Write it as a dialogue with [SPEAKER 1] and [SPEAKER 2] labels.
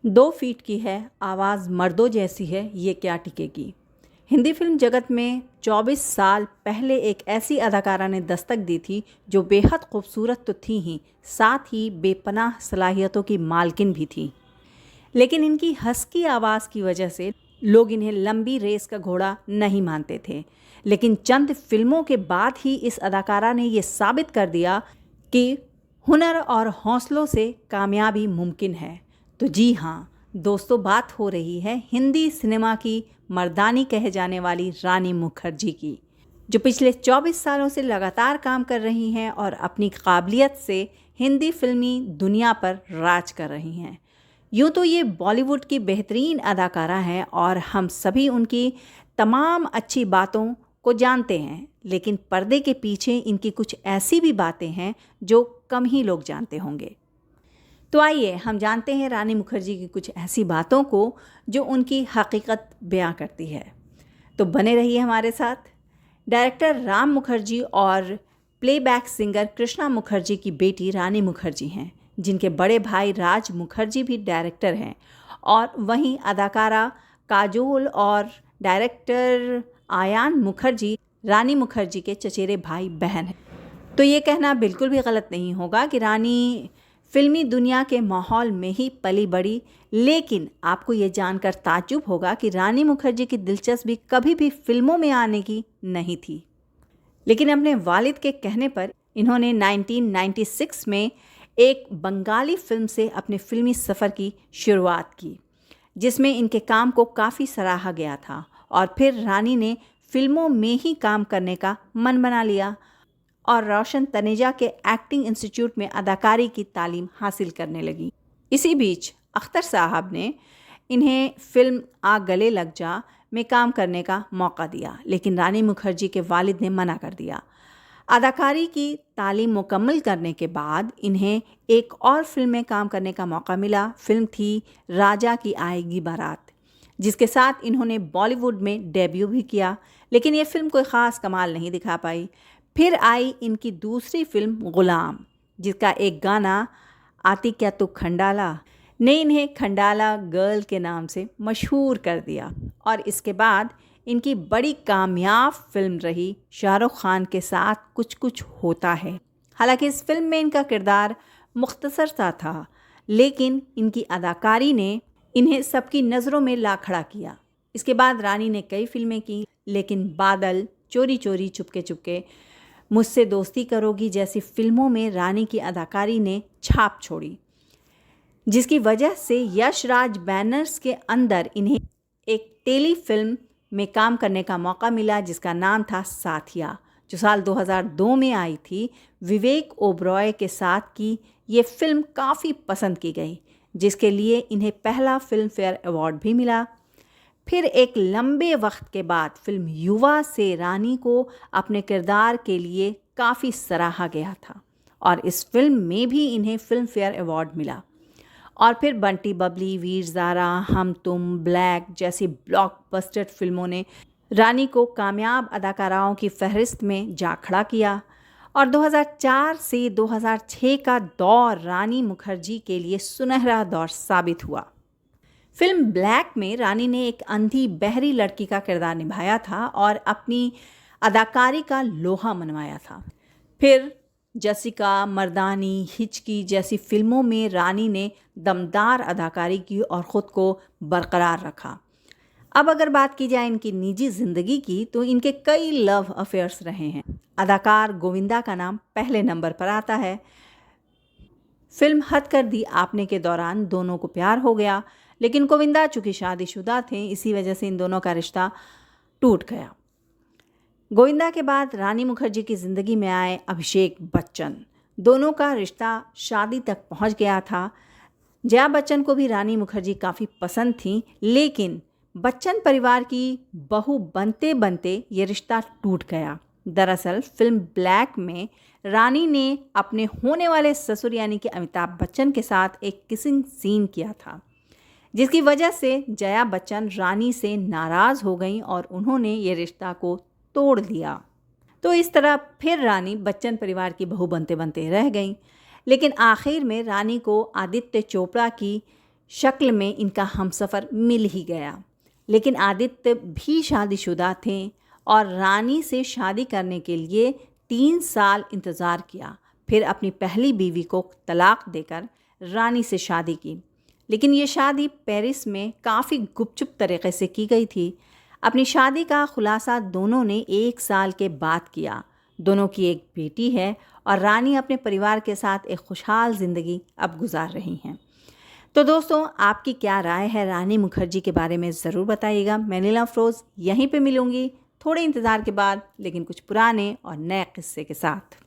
[SPEAKER 1] 2 feet की है, आवाज़ मर्दों जैसी है, ये क्या टिकेगी। हिंदी फिल्म जगत में 24 साल पहले एक ऐसी अदाकारा ने दस्तक दी थी जो बेहद खूबसूरत तो थी ही, साथ ही बेपनाह सलाहियतों की मालकिन भी थी। लेकिन इनकी हस्की आवाज़ की वजह से लोग इन्हें लंबी रेस का घोड़ा नहीं मानते थे। लेकिन चंद फिल्मों के बाद ही इस अदाकारा ने ये साबित कर दिया कि हुनर और हौसलों से कामयाबी मुमकिन है। तो जी हाँ दोस्तों, बात हो रही है हिंदी सिनेमा की मर्दानी कहे जाने वाली रानी मुखर्जी की, जो पिछले 24 सालों से लगातार काम कर रही हैं और अपनी काबिलियत से हिंदी फिल्मी दुनिया पर राज कर रही हैं। यूँ तो ये बॉलीवुड की बेहतरीन अदाकारा हैं और हम सभी उनकी तमाम अच्छी बातों को जानते हैं, लेकिन पर्दे के पीछे इनकी कुछ ऐसी भी बातें हैं जो कम ही लोग जानते होंगे। तो आइए हम जानते हैं रानी मुखर्जी की कुछ ऐसी बातों को जो उनकी हकीकत बयां करती है। तो बने रहिए हमारे साथ। डायरेक्टर राम मुखर्जी और प्लेबैक सिंगर कृष्णा मुखर्जी की बेटी रानी मुखर्जी हैं, जिनके बड़े भाई राज मुखर्जी भी डायरेक्टर हैं, और वहीं अदाकारा काजोल और डायरेक्टर आयान मुखर्जी रानी मुखर्जी के चचेरे भाई बहन हैं। तो ये कहना बिल्कुल भी गलत नहीं होगा कि रानी फिल्मी दुनिया के माहौल में ही पली बड़ी, लेकिन आपको ये जानकर ताज्जुब होगा कि रानी मुखर्जी की दिलचस्पी कभी भी फिल्मों में आने की नहीं थी। लेकिन अपने वालिद के कहने पर इन्होंने 1996 में एक बंगाली फिल्म से अपने फिल्मी सफ़र की शुरुआत की, जिसमें इनके काम को काफ़ी सराहा गया था, और फिर रानी ने फिल्मों में ही काम करने का मन बना लिया और रोशन तनेजा के एक्टिंग इंस्टीट्यूट में अदाकारी की तालीम हासिल करने लगी। इसी बीच अख्तर साहब ने इन्हें फिल्म आ गले लग जा में काम करने का मौका दिया, लेकिन रानी मुखर्जी के वालिद ने मना कर दिया। अदाकारी की तालीम मुकम्मल करने के बाद इन्हें एक और फिल्म में काम करने का मौका मिला। फिल्म थी राजा की आएगी बारात, जिसके साथ इन्होंने बॉलीवुड में डेब्यू भी किया, लेकिन ये फिल्म कोई ख़ास कमाल नहीं दिखा पाई। फिर आई इनकी दूसरी फिल्म गुलाम, जिसका एक गाना आती क्या तू खंडाला ने इन्हें खंडाला गर्ल के नाम से मशहूर कर दिया। और इसके बाद इनकी बड़ी कामयाब फिल्म रही शाहरुख खान के साथ कुछ कुछ होता है। हालांकि इस फिल्म में इनका किरदार मुख्तसर सा था, लेकिन इनकी अदाकारी ने इन्हें सबकी नज़रों में ला खड़ा किया। इसके बाद रानी ने कई फिल्में की, लेकिन बादल, चोरी चोरी, चुपके चुपके, मुझसे दोस्ती करोगी जैसी फिल्मों में रानी की अदाकारी ने छाप छोड़ी, जिसकी वजह से यश राज बैनर्स के अंदर इन्हें एक टेली फिल्म में काम करने का मौका मिला, जिसका नाम था साथिया, जो साल 2002 में आई थी। विवेक ओबरॉय के साथ की ये फिल्म काफ़ी पसंद की गई, जिसके लिए इन्हें पहला फिल्म फेयर अवार्ड भी मिला। फिर एक लंबे वक्त के बाद फिल्म युवा से रानी को अपने किरदार के लिए काफ़ी सराहा गया था, और इस फिल्म में भी इन्हें फिल्म फेयर अवार्ड मिला। और फिर बंटी बबली, वीर ज़ारा, हम तुम, ब्लैक जैसी ब्लॉकबस्टर फिल्मों ने रानी को कामयाब अदाकाराओं की फहरिस्त में जा खड़ा किया। और 2004 से 2006 का दौर रानी मुखर्जी के लिए सुनहरा दौर साबित हुआ। फिल्म ब्लैक में रानी ने एक अंधी बहरी लड़की का किरदार निभाया था और अपनी अदाकारी का लोहा मनवाया था। फिर जसिका, मर्दानी, हिचकी जैसी फिल्मों में रानी ने दमदार अदाकारी की और ख़ुद को बरकरार रखा। अब अगर बात की जाए इनकी निजी ज़िंदगी की, तो इनके कई लव अफेयर्स रहे हैं। अदाकार गोविंदा का नाम पहले नंबर पर आता है। फिल्म हद कर दी आपने के दौरान दोनों को प्यार हो गया, लेकिन गोविंदा चूँकि शादीशुदा थे, इसी वजह से इन दोनों का रिश्ता टूट गया। गोविंदा के बाद रानी मुखर्जी की ज़िंदगी में आए अभिषेक बच्चन। दोनों का रिश्ता शादी तक पहुंच गया था। जया बच्चन को भी रानी मुखर्जी काफ़ी पसंद थी, लेकिन बच्चन परिवार की बहू बनते बनते ये रिश्ता टूट गया। दरअसल फिल्म ब्लैक में रानी ने अपने होने वाले ससुर यानी कि अमिताभ बच्चन के साथ एक किसिंग सीन किया था, जिसकी वजह से जया बच्चन रानी से नाराज़ हो गईं और उन्होंने ये रिश्ता को तोड़ दिया। तो इस तरह फिर रानी बच्चन परिवार की बहू बनते बनते रह गईं। लेकिन आखिर में रानी को आदित्य चोपड़ा की शक्ल में इनका हमसफ़र मिल ही गया। लेकिन आदित्य भी शादीशुदा थे और रानी से शादी करने के लिए 3 साल इंतज़ार किया। फिर अपनी पहली बीवी को तलाक देकर रानी से शादी की। लेकिन ये शादी पेरिस में काफ़ी गुपचुप तरीक़े से की गई थी। अपनी शादी का खुलासा दोनों ने 1 साल के बाद किया। दोनों की एक बेटी है और रानी अपने परिवार के साथ एक खुशहाल ज़िंदगी अब गुजार रही हैं। तो दोस्तों, आपकी क्या राय है रानी मुखर्जी के बारे में ज़रूर बताइएगा। मैं नीलम अफरोज़ यहीं पे मिलूँगी थोड़े इंतज़ार के बाद, लेकिन कुछ पुराने और नए किस्से के साथ।